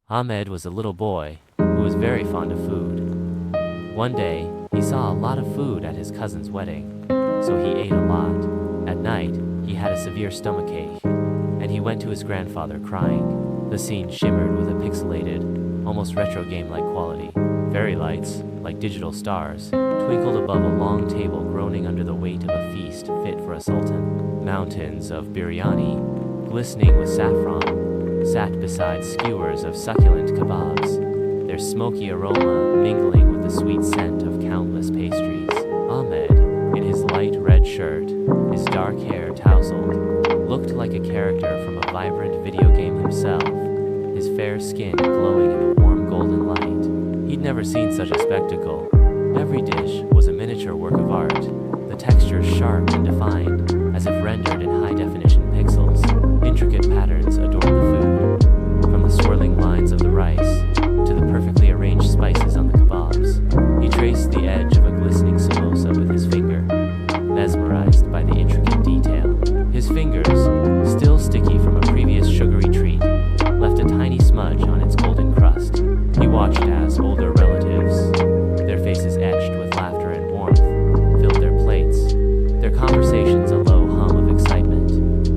Ahmed was a little boy who was very fond of food. One day, he saw a lot of food at his cousin's wedding, so he ate a lot. At night, he had a severe stomachache, and he went to his grandfather crying. The scene shimmered with a pixelated, almost retro game-like quality. Fairy lights, like digital stars, twinkled above a long table groaning under the weight of a feast fit for a sultan. Mountains of biryani, glistening with saffron, sat beside skewers of succulent kebabs, their smoky aroma mingling with the sweet scent of countless pastries. Ahmed, in his light red shirt, his dark hair tousled, looked like a character from a vibrant video game himself, his fair skin glowing in the warm golden light. He'd never seen such a spectacle. Every dish was a miniature work of art, the textures sharp and defined, as if rendered in high-definition pixels. Intricate patterns adorned the food, from the swirling lines of the rice to the perfectly arranged spices on the kebabs. He traced the edge of a glistening samosa with his finger, mesmerized by the intricate detail. His fingers, still sticky from a previous sugary treat, left a tiny smudge on its golden crust. He watched as older relatives, their faces etched with laughter and warmth, filled their plates, their conversations a low hum of excitement.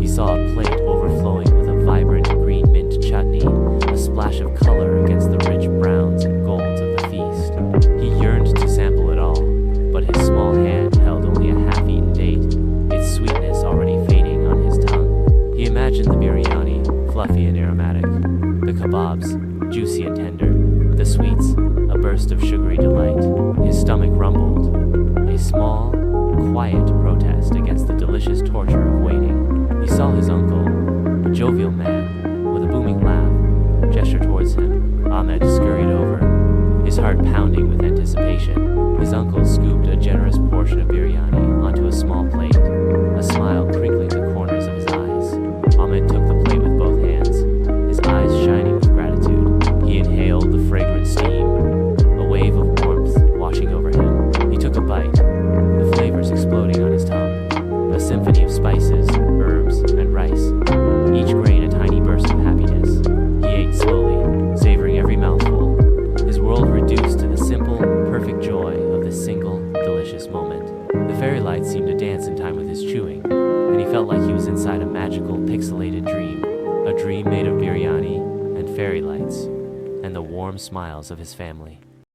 He saw a plate overflowing with a vibrant green mint chutney, a splash of color against the rich browns and golds of the feast. He yearned to sample it all, but his small hand held only a half-eaten date, its sweetness already fading on his tongue. He imagined the biryani, fluffy and aromatic, the kebabs, juicy and tender, the sweets, a burst of sugary delight. His stomach rumbled, a small, quiet protest against the delicious torture of waiting. He saw his uncle, a jovial man, with a booming laugh, gesture towards him. Ahmed scurried over, his heart pounding with anticipation. His uncle scooped a generous portion of biryani onto a small plate, a smile crinkling the corners of his eyes. Ahmed took the plate with both hands, his eyes shining with gratitude. He inhaled the fragrant steam, a wave of warmth washing over him. He took a bite, the flavors exploding on his tongue, a symphony of spices, herbs, and rice, each grain a tiny burst of happiness. He ate slowly, savoring every mouthful, his world reduced to the simple, perfect joy of this single, delicious moment. The fairy lights seemed to dance in time with his chewing, and he felt like he was inside a magical, pixelated dream, a dream made of biryani and fairy lights, and the warm smiles of his family.